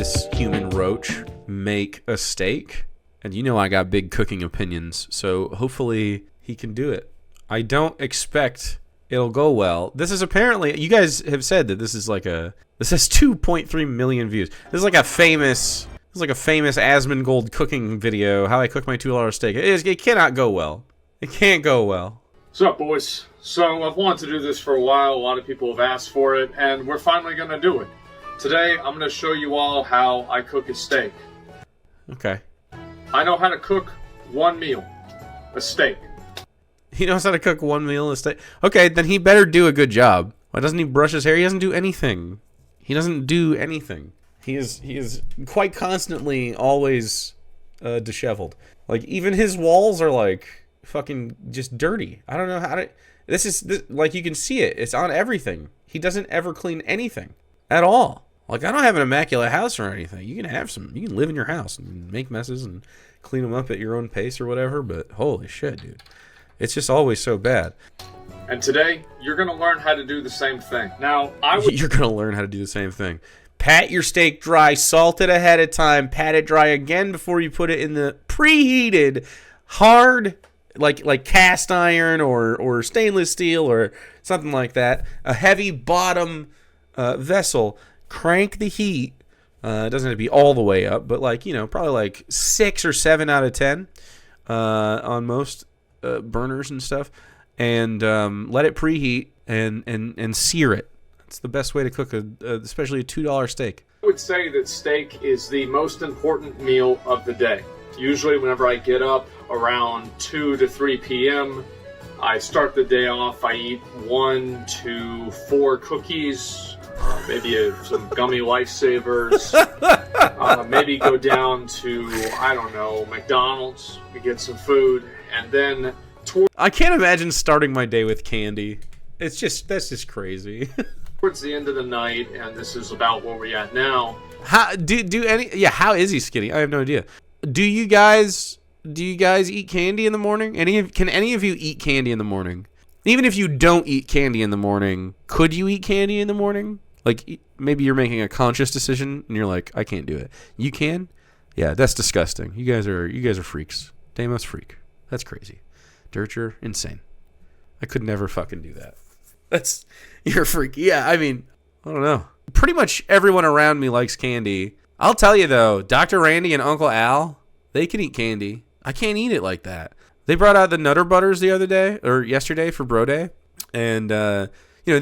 this human roach make a steak. And you know I got big cooking opinions, so hopefully he can do it. I don't expect it'll go well. This is apparently, you guys have said that this is like this has 2.3 million views. This is like a famous Asmongold cooking video, how I cook my $2 steak. It cannot go well. It can't go well. What's up, boys? So I've wanted to do this for a while. A lot of people have asked for it, and we're finally going to do it. Today, I'm going to show you all how I cook a steak. Okay. I know how to cook one meal, a steak. He knows how to cook one meal, a steak. Okay, then he better do a good job. Why doesn't he brush his hair? He doesn't do anything. He doesn't do anything. He is quite constantly always disheveled. Like, even his walls are like fucking just dirty. I don't know how to. This like, you can see it. It's on everything. He doesn't ever clean anything at all. Like, I don't have an immaculate house or anything. You can live in your house and make messes and clean them up at your own pace or whatever, but holy shit, dude. It's just always so bad. And today, you're going to learn how to do the same thing. Now, You're going to learn how to do the same thing. Pat your steak dry, salt it ahead of time, pat it dry again before you put it in the preheated, hard, like cast iron or stainless steel or something like that, a heavy bottom vessel. Crank the heat. It doesn't have to be all the way up, but probably like 6 or 7 out of 10 on most burners and stuff, and let it preheat and sear it. That's the best way to cook especially a $2 steak. I would say that steak is the most important meal of the day. Usually whenever I get up around 2 to 3 p.m., I start the day off. I eat 1 to 4 cookies, maybe some gummy lifesavers, maybe go down to, I don't know, McDonald's to get some food, and then I can't imagine starting my day with candy. That's just crazy. Towards the end of the night, and this is about where we're at now. How is he skinny? I have no idea. Do you guys eat candy in the morning? Can any of you eat candy in the morning? Even if you don't eat candy in the morning, could you eat candy in the morning? Like, maybe you're making a conscious decision and you're like, I can't do it. You can? Yeah, that's disgusting. You guys are freaks. Damos freak. That's crazy. Dirt, you're insane. I could never fucking do that. You're a freak. Yeah, I mean, I don't know. Pretty much everyone around me likes candy. I'll tell you though, Dr. Randy and Uncle Al, they can eat candy. I can't eat it like that. They brought out the Nutter Butters the other day, or yesterday for Bro Day. And, they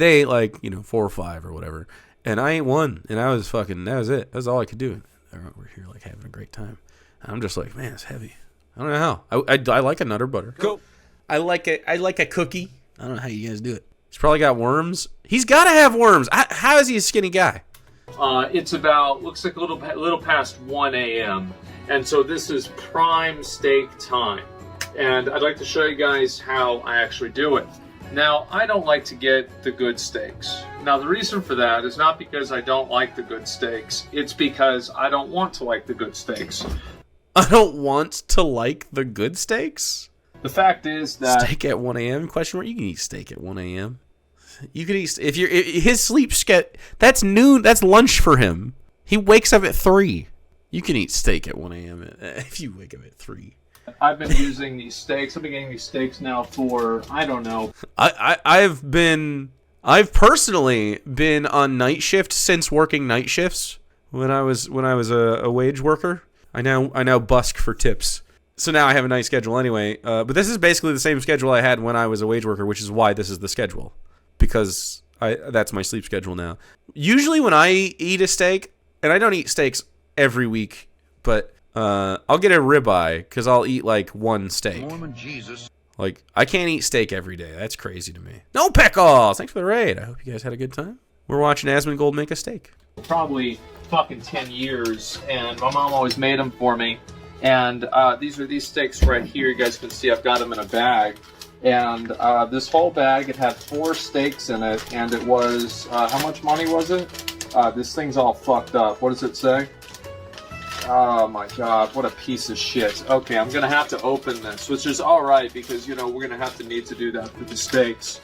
ate like, 4 or 5 or whatever. And I ate 1, and that was it. That was all I could do. We're here like having a great time. And I'm just like, man, it's heavy. I don't know how. I like a Nutter Butter. Cool. I like a cookie. I don't know how you guys do it. He's probably got worms. He's got to have worms. How is he a skinny guy? It's looks like a little past 1 a.m. And so this is prime steak time. And I'd like to show you guys how I actually do it. Now, I don't like to get the good steaks. Now, the reason for that is not because I don't like the good steaks. It's because I don't want to like the good steaks. I don't want to like the good steaks? The fact is that... Steak at 1 a.m.? Question mark? You can eat steak at 1 a.m. You can eat... His sleep schedule... That's noon. That's lunch for him. He wakes up at 3. You can eat steak at 1 a.m. if you wake up at 3. I've been using these steaks. I've been getting these steaks now for, I don't know. I've personally been on night shift since working night shifts when I was a wage worker. I now busk for tips. So now I have a night schedule anyway. But this is basically the same schedule I had when I was a wage worker, which is why this is the schedule. Because that's my sleep schedule now. Usually when I eat a steak, and I don't eat steaks every week, but I'll get a ribeye because I'll eat like 1 steak. Mormon Jesus. Like, I can't eat steak every day. That's crazy to me. No pickles! Thanks for the raid. I hope you guys had a good time. We're watching Asmongold make a steak. Probably fucking 10 years, and my mom always made them for me. And these are these steaks right here. You guys can see I've got them in a bag. And this whole bag, it had 4 steaks in it, and it was, how much money was it? This thing's all fucked up. What does it say? Oh my god, what a piece of shit. Okay, I'm gonna have to open this, which is alright because, you know, we're gonna have to need to do that for the steaks.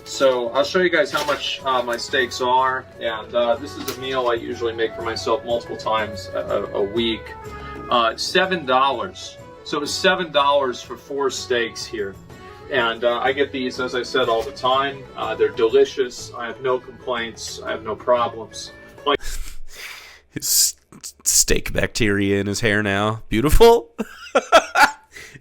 So, I'll show you guys how much my steaks are, and this is a meal I usually make for myself multiple times a week. $7. So it's $7 for 4 steaks here. And I get these, as I said, all the time. They're delicious. I have no complaints. I have no problems. Like His steak bacteria in his hair now. Beautiful.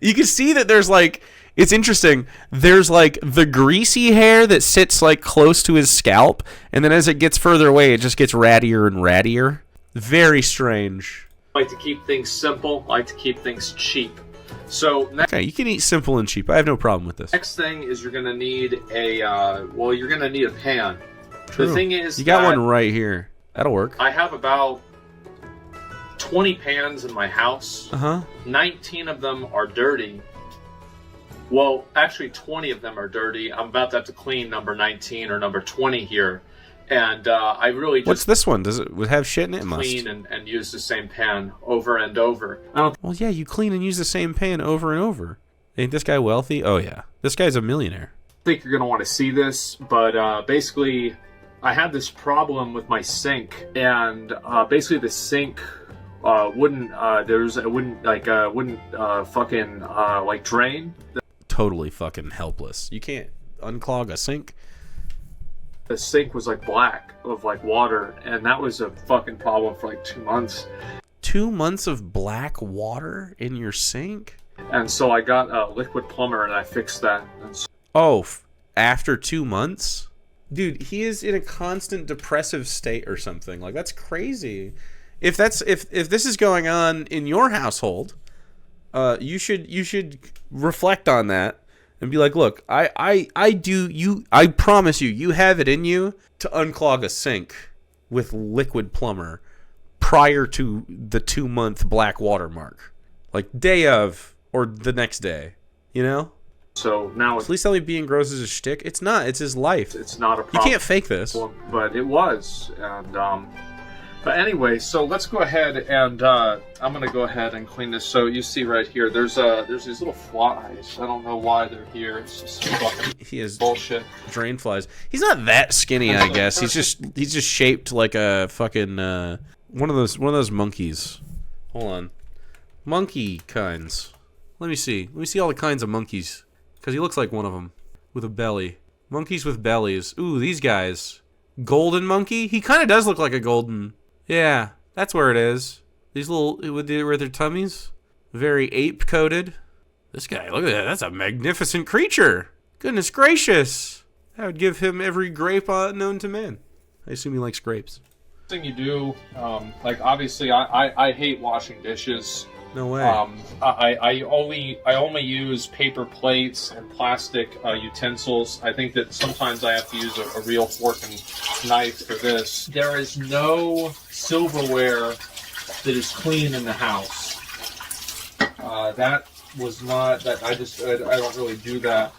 You can see that there's like, it's interesting. There's like the greasy hair that sits like close to his scalp, and then as it gets further away, it just gets rattier and rattier. Very strange. I like to keep things simple. I like to keep things cheap. So Okay, you can eat simple and cheap. I have no problem with this. next thing is you're gonna need you're gonna need a pan. True. The thing is, you got that one right here. That'll work. I have about 20 pans in my house. 19 of them are dirty. Well, actually 20 of them are dirty. I'm about to have to clean number 19 or number 20 here. And I really just What's this one? Does it have shit in it? It must. clean and use the same pan over and over. Well, yeah, you clean and use the same pan over and over. Ain't this guy wealthy? Oh, yeah. This guy's a millionaire. Think you're going to want to see this, but basically I had this problem with my sink, and basically the sink wouldn't drain. Totally fucking helpless. You can't unclog a sink. The sink was like black of like water, and that was a fucking problem for like 2 months. 2 months of black water in your sink? And so I got a liquid plumber and I fixed that. And so Oh, after 2 months? Dude, he is in a constant depressive state or something. Like, that's crazy. If this is going on in your household, you should reflect on that and be like, look, I promise you have it in you to unclog a sink with liquid plumber prior to the 2 month black water mark. Like day of or the next day, you know? So now Please tell me being gross is a shtick. It's not. It's his life. it's not a You problem. can't fake this. But it was. And but anyway, so let's go ahead and I'm gonna go ahead and clean this. So you see right here, there's these little flies. I don't know why they're here. It's just fucking He has bullshit. drain flies. He's not that skinny, I guess. He's just shaped like a fucking one of those monkeys. Hold on, monkey kinds. Let me see all the kinds of monkeys, because he looks like one of them with a belly. Monkeys with bellies. Ooh, these guys. Golden monkey. He kind of does look like a golden. Yeah, that's where it is. These little with their tummies, very ape coated. This guy, look at that. That's a magnificent creature. Goodness gracious. I would give him every grape known to man. I assume he likes grapes. Thing you do, like obviously I hate washing dishes. No way. I only use paper plates and plastic utensils. I think that sometimes I have to use a real fork and knife for this. There is no silverware that is clean in the house. That was not that. I don't really do that.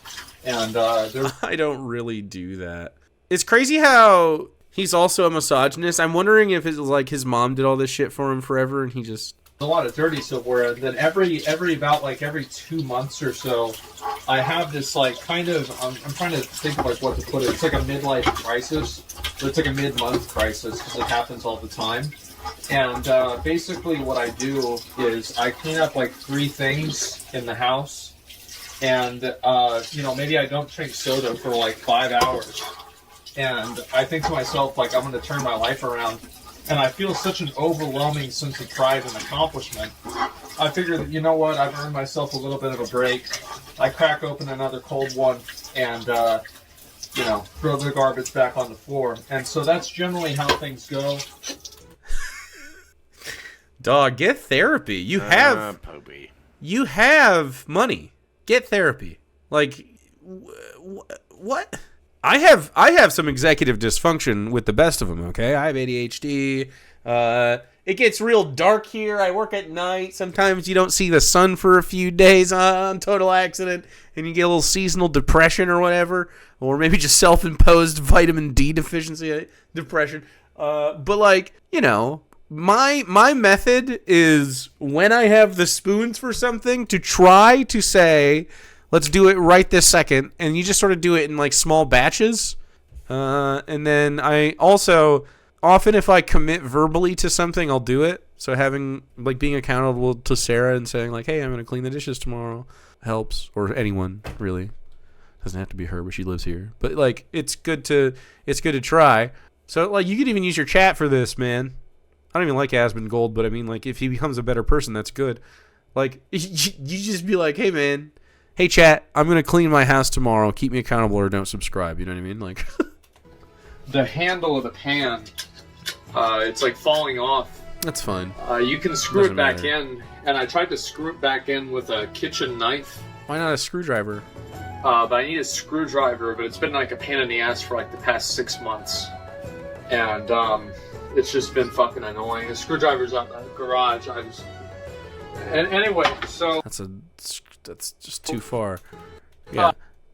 And there. I don't really do that. It's crazy how he's also a misogynist. I'm wondering if it's like his mom did all this shit for him forever and he just... A lot of dirty silverware, and then every 2 months or so, I have this like kind of I'm trying to think like what to put it. It's like a midlife crisis, but it's like a mid-month crisis because it happens all the time. And basically, what I do is I clean up like 3 things in the house, and maybe I don't drink soda for like 5 hours, and I think to myself like I'm going to turn my life around. And I feel such an overwhelming sense of pride and accomplishment. I figure that, you know what, I've earned myself a little bit of a break. I crack open another cold one and, throw the garbage back on the floor. And so that's generally how things go. Dog, get therapy. You have money. Get therapy. Like, what? I have some executive dysfunction with the best of them, okay? I have ADHD. It gets real dark here. I work at night. Sometimes you don't see the sun for a few days on total accident, and you get a little seasonal depression or whatever, or maybe just self-imposed vitamin D deficiency depression. But, like, my method is when I have the spoons for something to try to say, let's do it right this second, and you just sort of do it in like small batches. And then I also often, if I commit verbally to something, I'll do it. So having like being accountable to Sarah and saying like, hey, I'm gonna clean the dishes tomorrow helps, or anyone really. Doesn't have to be her, but she lives here. But like it's good to try. So like you could even use your chat for this, man. I don't even like Asmongold, but I mean like if he becomes a better person, that's good. Like you just be like, hey man, hey chat, I'm gonna clean my house tomorrow. Keep me accountable or don't subscribe. You know what I mean? Like the handle of the pan, it's like falling off. That's fine. You can screw it back in, and I tried to screw it back in with a kitchen knife. Why not a screwdriver? But I need a screwdriver, but it's been like a pain in the ass for like the past 6 months. And it's just been fucking annoying. The screwdriver's out in the garage. And anyway, so that's just too far. Yeah.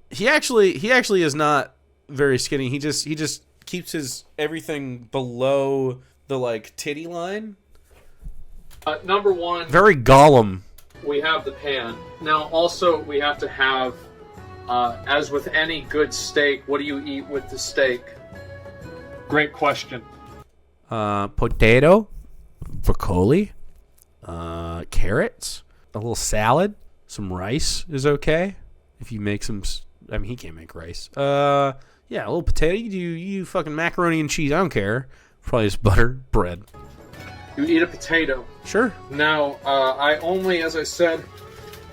He actually is not very skinny. He just keeps his everything below the like titty line. Number one, very Gollum. We have the pan. Now also we have to have, as with any good steak, what do you eat with the steak? Great question. Potato, broccoli, carrots, a little salad, some rice is okay. If you make some, I mean, he can't make rice. Yeah, a little potato. You fucking macaroni and cheese. I don't care. Probably just butter, bread. You eat a potato. Sure. Now, as I said,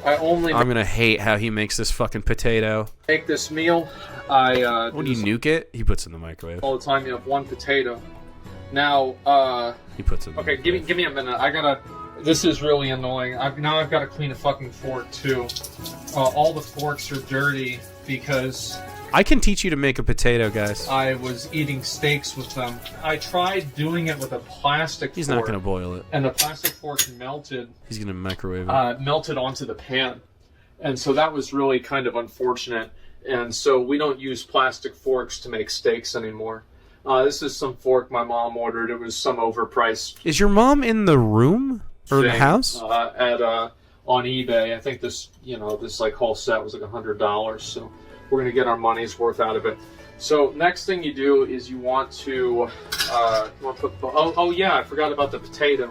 I'm gonna hate how he makes this fucking potato. Make this meal. When you nuke it, he puts it in the microwave. All the time. You have one potato. Now, he puts it in the microwave. give me a minute. This is really annoying. I've got to clean a fucking fork too. All the forks are dirty because I can teach you to make a potato, guys. I was eating steaks with them. I tried doing it with a plastic fork. He's not going to boil it. And the plastic fork melted. He's going to microwave it. Melted onto the pan. And so that was really kind of unfortunate. And so we don't use plastic forks to make steaks anymore. This is some fork my mom ordered. It was some overpriced. Is your mom in the room? Or the house? On eBay. I think this like whole set was like $100. So we're going to get our money's worth out of it. So next thing you do is you want to put, yeah, I forgot about the potato.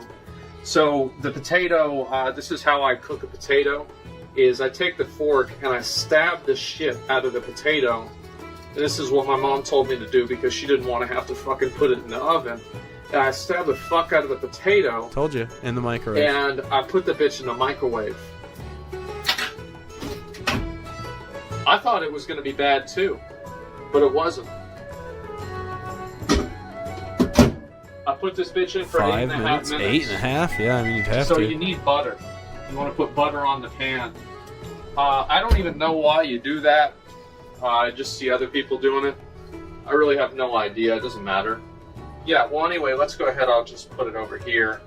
So the potato, this is how I cook a potato, is I take the fork and I stab the shit out of the potato. And this is what my mom told me to do because she didn't want to have to fucking put it in the oven. And I stab the fuck out of the potato. Told you, in the microwave. And I put the bitch in the microwave. I thought it was going to be bad too, but it wasn't. I put this bitch in for 5 8.5 minutes. minutes. 8.5? Yeah, I mean, you'd have to. So you need butter. You want to put butter on the pan. I don't even know why you do that. I just see other people doing it. I really have no idea. It doesn't matter. Yeah, well, anyway, let's go ahead. I'll just put it over here.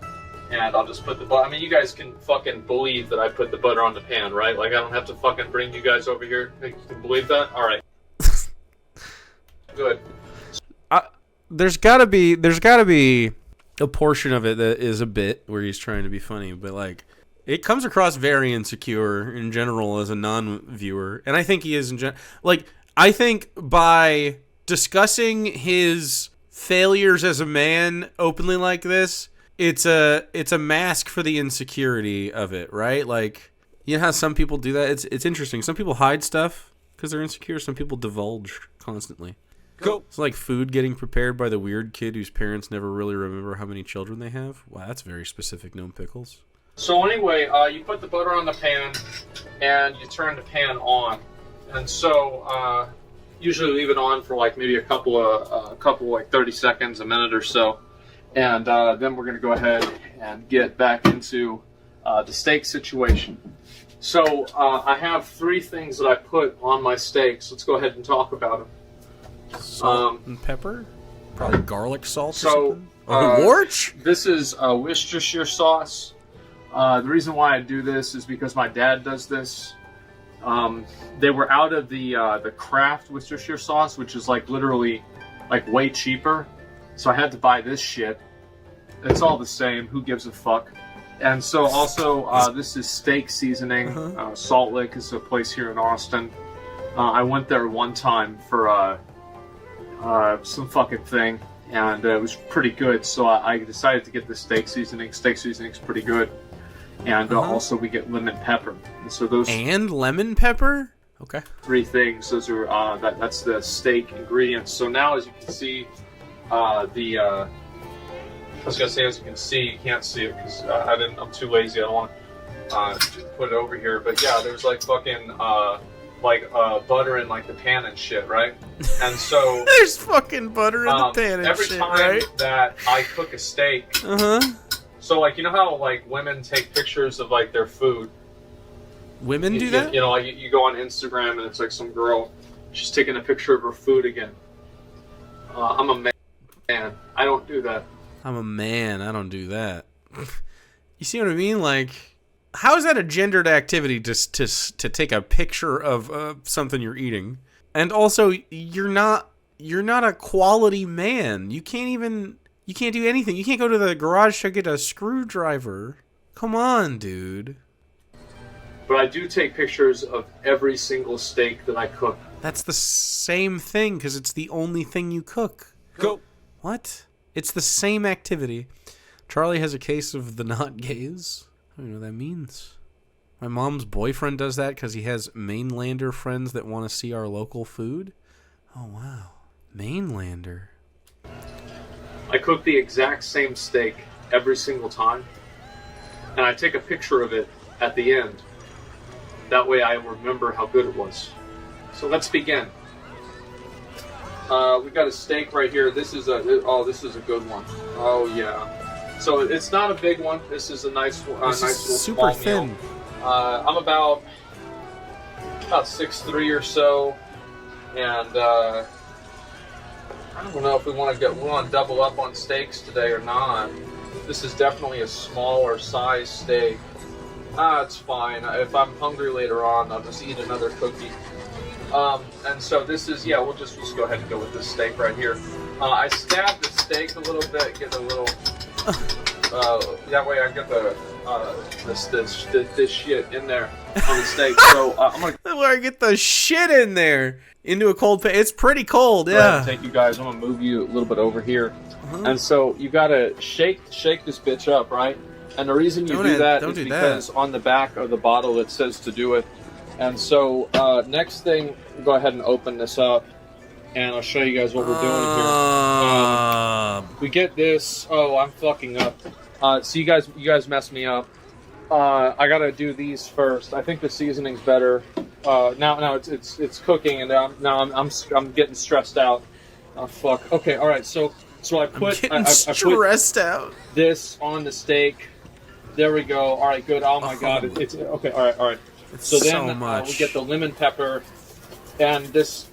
And I'll just put the butter. I mean, you guys can fucking believe that I put the butter on the pan, right? Like, I don't have to fucking bring you guys over here. You can believe that? All right. Good. There's gotta be a portion of it that is a bit where he's trying to be funny, but like it comes across very insecure in general as a non-viewer, and I think he is in general. Like I think by discussing his failures as a man openly like this, it's a mask for the insecurity of it, right? Like you know how some people do that. It's interesting. Some people hide stuff because they're insecure. Some people divulge constantly. Go. It's like food getting prepared by the weird kid whose parents never really remember how many children they have. Wow, that's very specific, gnome pickles. So anyway, you put the butter on the pan, and you turn the pan on. And so, usually leave it on for like maybe a couple like 30 seconds, a minute or so. And then we're going to go ahead and get back into the steak situation. So I have 3 things that I put on my steaks. Let's go ahead and talk about them. Salt and pepper? Probably garlic salt or something? Warch? This is Worcestershire sauce. The reason why I do this is because my dad does this. They were out of the Kraft Worcestershire sauce, which is like literally like way cheaper. So I had to buy this shit. It's all the same. Who gives a fuck? And so also, this is steak seasoning. Salt Lick is a place here in Austin. I went there one time for some fucking thing, and it was pretty good. So I decided to get the steak seasoning. Steak seasoning's pretty good. And also we get lemon pepper. And so those and lemon pepper. Okay. 3 things. Those are that's the steak ingredients. So now, as you can see, I was gonna say, as you can see, you can't see it because I'm too lazy. I don't want to put it over here. But yeah, there's like fucking butter in like the pan and shit, right? And so there's fucking butter in the pan and every shit, time right? that I cook a steak, so like you know how like women take pictures of like their food. Women do that? You know, like you go on Instagram and it's like some girl, she's taking a picture of her food again. I'm a man. I don't do that. I'm a man. I don't do that. You see what I mean? Like, how is that a gendered activity to take a picture of something you're eating? And also, you're not a quality man. You can't do anything. You can't go to the garage to get a screwdriver. Come on, dude. But I do take pictures of every single steak that I cook. That's the same thing because it's the only thing you cook. Go. What? It's the same activity. Charlie has a case of the not gays. I don't know what that means. My mom's boyfriend does that because he has mainlander friends that want to see our local food. Oh, wow. Mainlander. I cook the exact same steak every single time. And I take a picture of it at the end. That way I remember how good it was. So let's begin. We've got a steak right here. This is a good one. Oh yeah. So it's not a big one. This is a nice little super small thin. meal. I'm about 6'3" or so, and I don't know if we want to double up on steaks today or not. This is definitely a smaller size steak. It's fine. If I'm hungry later on, I'll just eat another cookie. And so this is, we'll just go ahead and go with this steak right here. I stab the steak a little bit, get a little, that way I get this shit in there on the steak. So I'm gonna. Where I get the shit in there into a cold pan. It's pretty cold, Go ahead yeah. and take you guys. I'm gonna move you a little bit over here, and so you gotta shake this bitch up, right? And the reason you do that is because on the back of the bottle it says to do it. And so, next thing, go ahead and open this up, and I'll show you guys what we're doing here. We get this. Oh, I'm fucking up. So you guys messed me up. I gotta do these first. I think the seasoning's better. Now it's cooking, and I'm getting stressed out. Oh fuck. Okay, all right. So I put out this on the steak. There we go. All right, good. Oh my god, it's okay. All right. So then we get the lemon pepper, and this.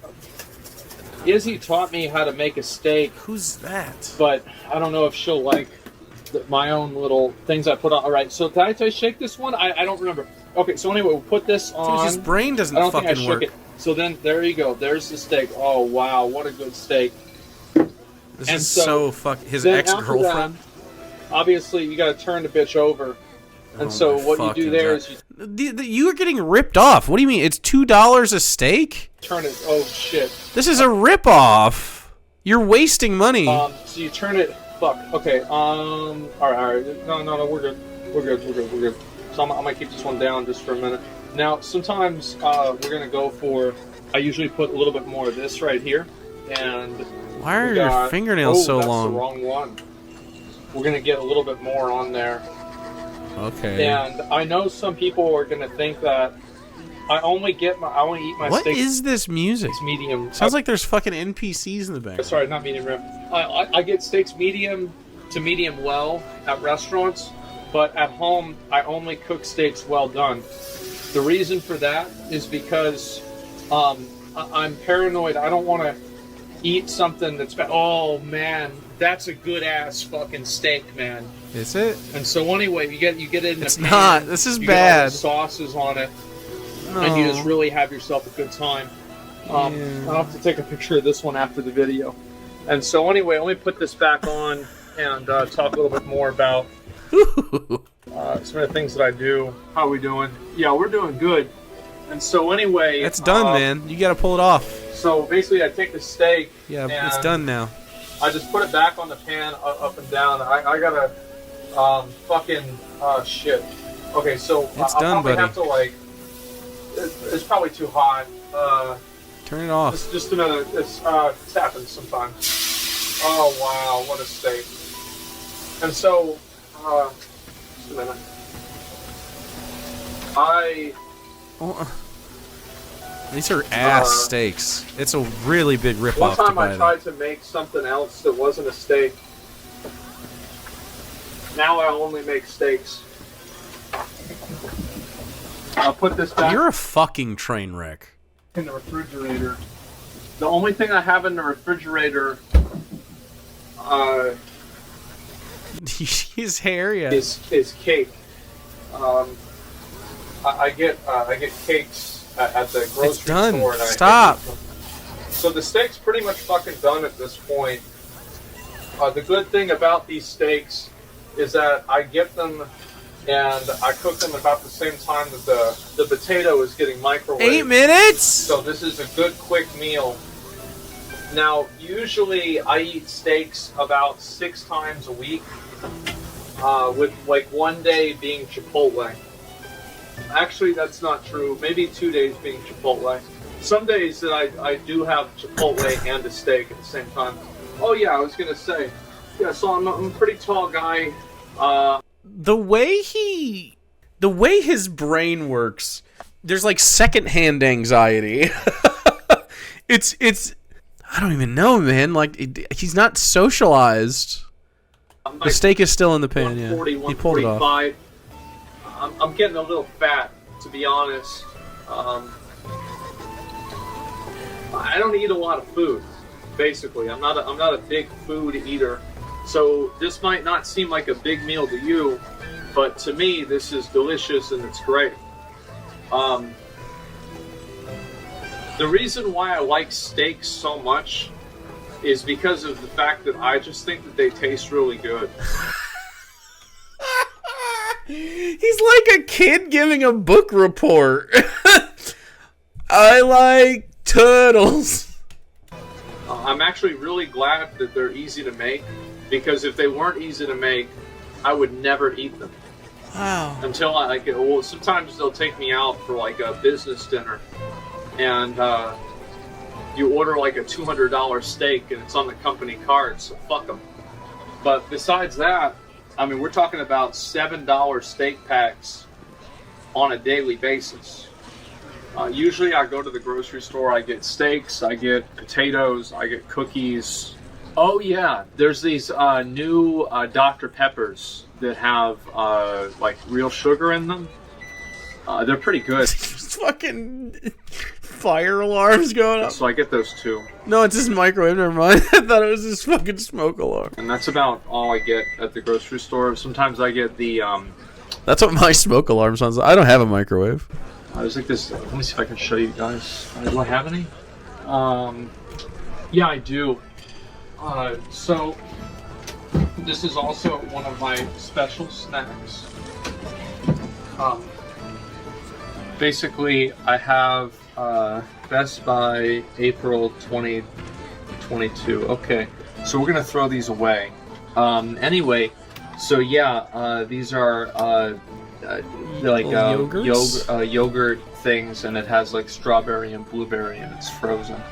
Izzy taught me how to make a steak. Who's that? But I don't know if she'll like my own little things I put on. All right, so did I shake this one? I don't remember. Okay, so anyway, we'll put this on. Dude, his brain doesn't I don't fucking think I shook work. it. So then there you go. There's the steak. Oh wow, what a good steak. This is so fuck. His ex-girlfriend. Obviously, you got to turn the bitch over. And so what you do there is you are getting ripped off. What do you mean? It's $2 a steak? Turn it. Oh shit! This is a rip-off. You're wasting money. So you turn it. Fuck. Okay. All right. No. We're good. So I'm gonna keep this one down just for a minute. Now, sometimes we're gonna go for. I usually put a little bit more of this right here, and. Why are your fingernails so long? That's the wrong one. We're gonna get a little bit more on there. Okay. And I know some people are gonna think that I only eat my What steak. What is this music? It's medium. Sounds like there's fucking NPCs in the back. Sorry, not medium rare. I get steaks medium to medium well at restaurants, but at home I only cook steaks well done. The reason for that is because I'm paranoid. I don't want to eat something that's bad. Oh man, that's a good ass fucking steak, man. Is it? And so anyway, you get it in the pan. It's not. This is you bad. Get all the sauces on it, and you just really have yourself a good time. I'll have to take a picture of this one after the video. And so anyway, let me put this back on, and talk a little bit more about some of the things that I do. How are we doing? Yeah, we're doing good. And so anyway... It's done, man. You gotta pull it off. So basically I take the steak... Yeah, it's done now. I just put it back on the pan, up and down. I gotta... shit. Okay, so it's I'll done, probably buddy. have to, like... It's probably too hot. Turn it off. It's just another... It's happens sometimes. Oh, wow. What a steak. And so... just a minute. These are ass steaks. It's a really big ripoff. One time I tried to make something else that wasn't a steak. Now I only make steaks. I'll put this back. You're a fucking train wreck. In the refrigerator. The only thing I have in the refrigerator his hair, yeah. is cake. I get cakes at the grocery It's done. store. And Stop. So the steak's pretty much fucking done at this point. The good thing about these steaks is that I get them and I cook them about the same time that the potato is getting microwaved. 8 minutes? So this is a good quick meal. Now, usually I eat steaks about 6 times a week, with like one day being Chipotle. Actually, that's not true. Maybe 2 days being Chipotle. Some days that I do have Chipotle and a steak at the same time. Oh yeah, I was gonna say. Yeah, so I'm a pretty tall guy. The way his brain works, there's like secondhand anxiety. it's I don't even know, man. Like he's not socialized. The steak is still in the pan. Yeah, he pulled it off. I'm getting a little fat, to be honest. I don't eat a lot of food. Basically, I'm not a big food eater. So this might not seem like a big meal to you, but to me, this is delicious and it's great. The reason why I like steaks so much is because of the fact that I just think that they taste really good. He's like a kid giving a book report. I like turtles. I'm actually really glad that they're easy to make, because if they weren't easy to make, I would never eat them. Wow. Until well, sometimes they'll take me out for like a business dinner, and you order like a $200 steak and it's on the company card, so fuck them. But besides that, I mean, we're talking about $7 steak packs on a daily basis. Usually I go to the grocery store, I get steaks, I get potatoes, I get cookies. Oh yeah, there's these new Dr. Peppers that have like real sugar in them. They're pretty good. Fucking fire alarms going off. So I get those too. No, it's just microwave, never mind. I thought it was this fucking smoke alarm. And that's about all I get at the grocery store. Sometimes I get the That's what my smoke alarm sounds like. I don't have a microwave. There's like this. Let me see if I can show you guys. Do I have any? Yeah, I do. So this is also one of my special snacks. Basically, I have Best Buy April 2022. Okay, so we're gonna throw these away. Anyway, so yeah, these are like yogurt things, and it has like strawberry and blueberry, and it's frozen.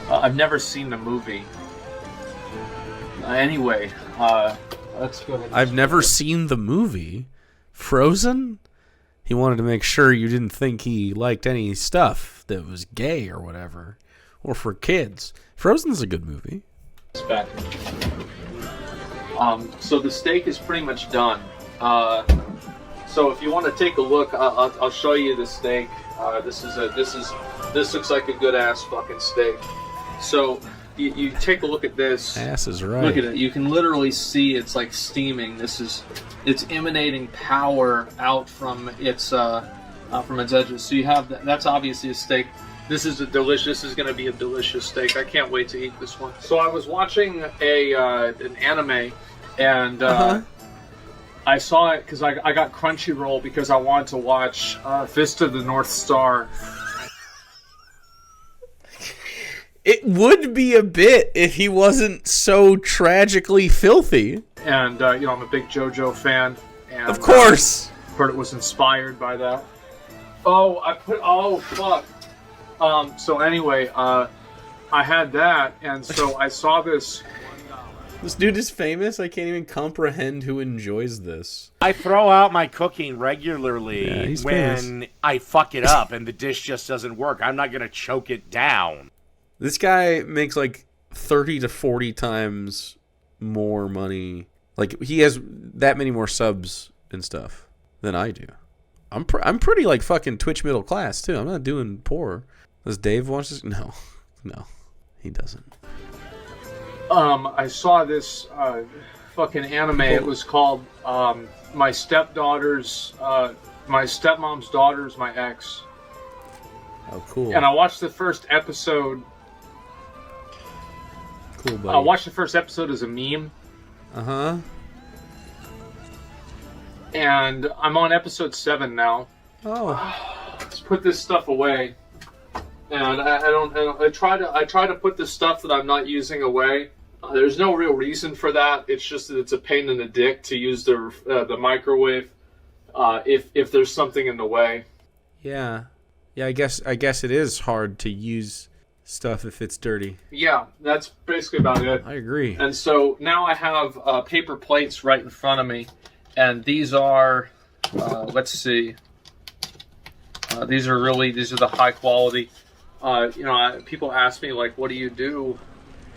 I've never seen the movie. Anyway, let's go ahead. I've never seen the movie. Frozen? He wanted to make sure you didn't think he liked any stuff that was gay or whatever, or for kids. Frozen's a good movie. Back. So the steak is pretty much done. So if you want to take a look, I'll show you the steak. This looks like a good ass fucking steak. So you take a look at this. Ass is right. Look at it. You can literally see it's like steaming. It's emanating power out from its edges. So you have that's obviously a steak. This is going to be a delicious steak. I can't wait to eat this one. So I was watching an anime and I saw it because I got Crunchyroll because I wanted to watch Fist of the North Star. It would be a bit if he wasn't so tragically filthy. And I'm a big JoJo fan. And, of course. Heard it was inspired by that. Oh, fuck. So anyway, I had that, and so I saw this. This dude is famous. I can't even comprehend who enjoys this. I throw out my cooking regularly when famous. I fuck it up and the dish just doesn't work. I'm not going to choke it down. This guy makes like 30 to 40 times more money. Like, he has that many more subs and stuff than I do. I'm pretty like fucking Twitch middle class too. I'm not doing poor. Does Dave watch this? No, he doesn't. I saw this fucking anime. It was called My Stepmom's Daughter's My Ex. Oh, cool. And I watched the first episode. Cool, buddy. I watched the first episode as a meme. Uh-huh. And I'm on episode 7 now. Oh. Let's put this stuff away. And I try to put the stuff that I'm not using away. There's no real reason for that. It's just that it's a pain in the dick to use the microwave if there's something in the way. Yeah. I guess it is hard to use stuff if it's dirty. Yeah, that's basically about it. I agree. And so now I have paper plates right in front of me, and these are let's see. These are the high quality. People ask me, like, what do you do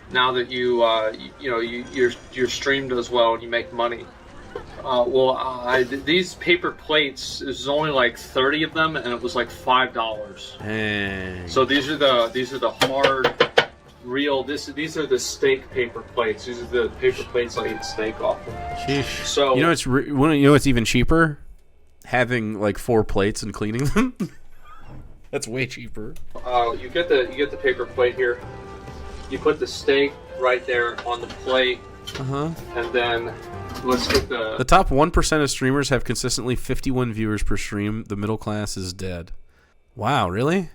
now that your stream does well and you make money? These paper plates, there's only like 30 of them, and it was like $5. Dang. So these are the hard, real. These are the steak paper plates. These are the paper plates I eat steak off of. Sheesh. So you know what's even cheaper? Having like 4 plates and cleaning them. That's way cheaper. You get the paper plate here. You put the steak right there on the plate. Uh-huh. And then let's get the top 1% of streamers have consistently 51 viewers per stream. The middle class is dead. Wow, really?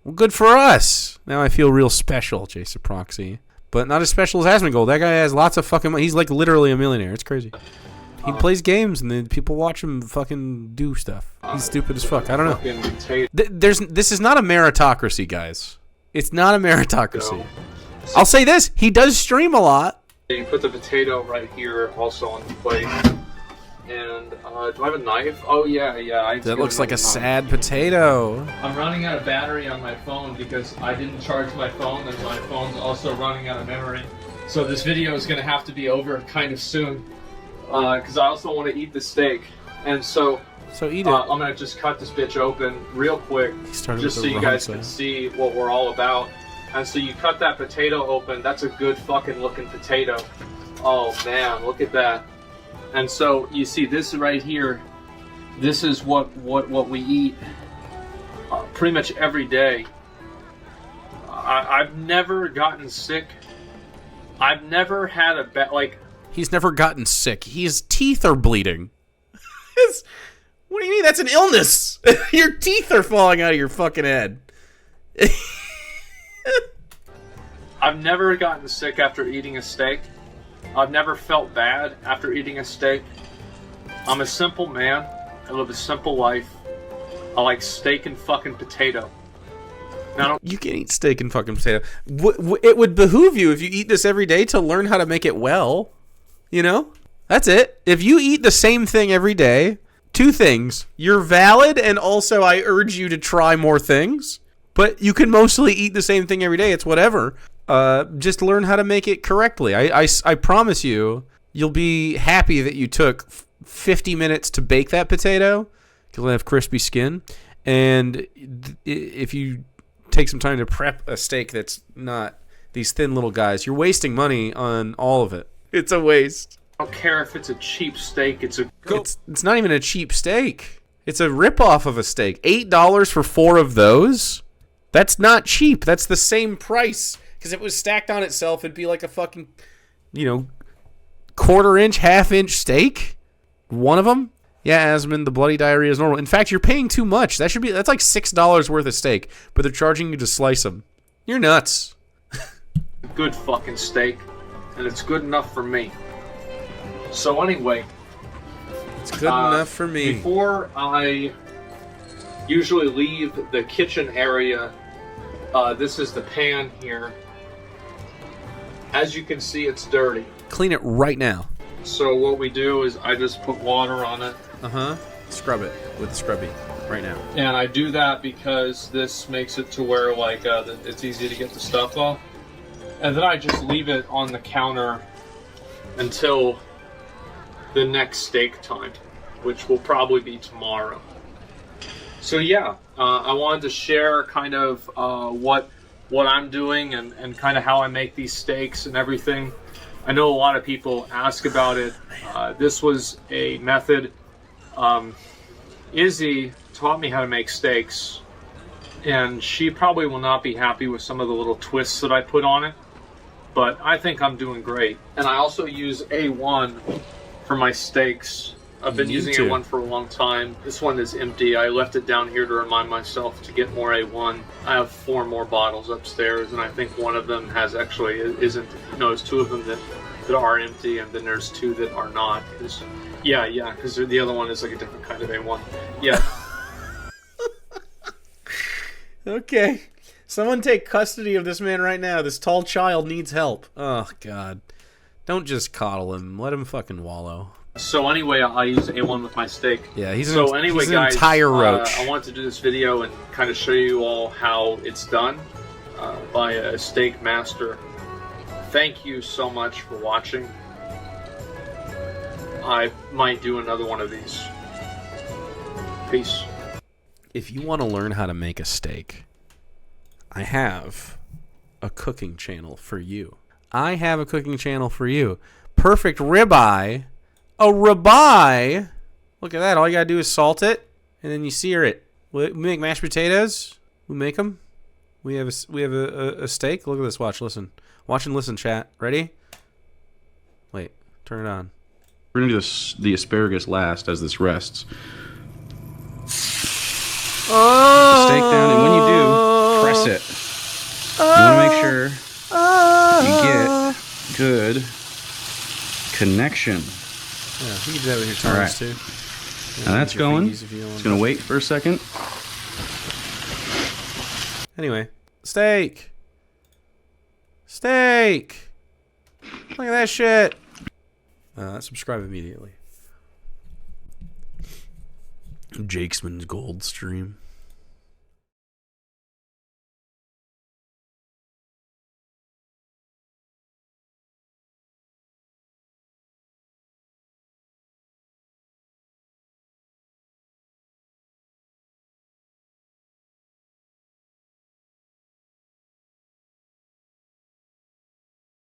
Well, good for us. Now I feel real special, Jason Proxy. But not as special as Asmongold. That guy has lots of fucking money. He's like literally a millionaire. It's crazy. He plays games and then people watch him fucking do stuff. He's stupid as fuck. I don't know. This is not a meritocracy, guys. It's not a meritocracy. I'll say this. He does stream a lot. You put the potato right here also on the plate. And do I have a knife? Oh, yeah. That looks like a sad potato. I'm running out of battery on my phone because I didn't charge my phone, and my phone's also running out of memory. So this video is going to have to be over kind of soon. Because I also want to eat the steak. And so eat it. I'm going to just cut this bitch open real quick. Just so you guys can see what we're all about. And so you cut that potato open. That's a good fucking looking potato. Oh man, look at that. And so you see this right here. This is what we eat pretty much every day. I've never gotten sick. I've never had He's never gotten sick. His teeth are bleeding. What do you mean? That's an illness. Your teeth are falling out of your fucking head. I've never gotten sick after eating a steak. I've never felt bad after eating a steak. I'm a simple man. I live a simple life. I like steak and fucking potato. Now, you can eat steak and fucking potato. It would behoove you if you eat this every day to learn how to make it well. You know? That's it. If you eat the same thing every day, 2 things. You're valid, and also I urge you to try more things. But you can mostly eat the same thing every day. It's whatever. Just learn how to make it correctly. I promise you'll be happy that you took 50 minutes to bake that potato, because it'll have crispy skin. And if you take some time to prep a steak that's not these thin little guys, you're wasting money on all of it. It's a waste. I don't care if it's a cheap steak. It's not even a cheap steak. It's a ripoff of a steak. $8 for 4 of those? That's not cheap. That's the same price. Because if it was stacked on itself, it'd be like a fucking, quarter-inch, half-inch steak? One of them? Yeah, Asmon, the bloody diarrhea is normal. In fact, you're paying too much. That's like $6 worth of steak, but they're charging you to slice them. You're nuts. Good fucking steak, and it's good enough for me. So anyway, It's good enough for me. Before I usually leave the kitchen area, this is the pan here. As you can see, it's dirty. Clean it right now. So what we do is I just put water on it. Scrub it with the scrubby right now. And I do that because this makes it to where it's easy to get the stuff off. And then I just leave it on the counter until the next steak time, which will probably be tomorrow. So yeah, I wanted to share kind of what I'm doing and kind of how I make these steaks and everything. I know a lot of people ask about it. This was a method. Izzy taught me how to make steaks, and she probably will not be happy with some of the little twists that I put on it, but I think I'm doing great. And I also use A1 for my steaks. I've been using A1 for a long time. This one is empty. I left it down here to remind myself to get more A1. I have 4 more bottles upstairs, and I think one of them has actually isn't. No, there's 2 of them that are empty, and then there's 2 that are not. Because the other one is like a different kind of A1. Yeah. Okay. Someone take custody of this man right now. This tall child needs help. Oh, God. Don't just coddle him. Let him fucking wallow. So anyway, I use A1 with my steak. Yeah, he's an guys, entire roach. I wanted to do this video and kind of show you all how it's done by a steak master. Thank you so much for watching. I might do another one of these. Peace. If you want to learn how to make a steak, I have a cooking channel for you. Perfect ribeye. A ribeye. Look at that. All you gotta do is salt it, and then you sear it. We make mashed potatoes. We make them. We have a steak. Look at this. Watch, listen. Watch and listen, chat. Ready? Wait. Turn it on. We're gonna do the asparagus last as this rests. Oh. Steak down, and when you do, press it. You want to make sure you get good connection. Yeah, you can do that with your tongs too. Now that's going. It's gonna wait for a second. Anyway, steak. Look at that shit. Subscribe immediately. Jakesman's Gold stream.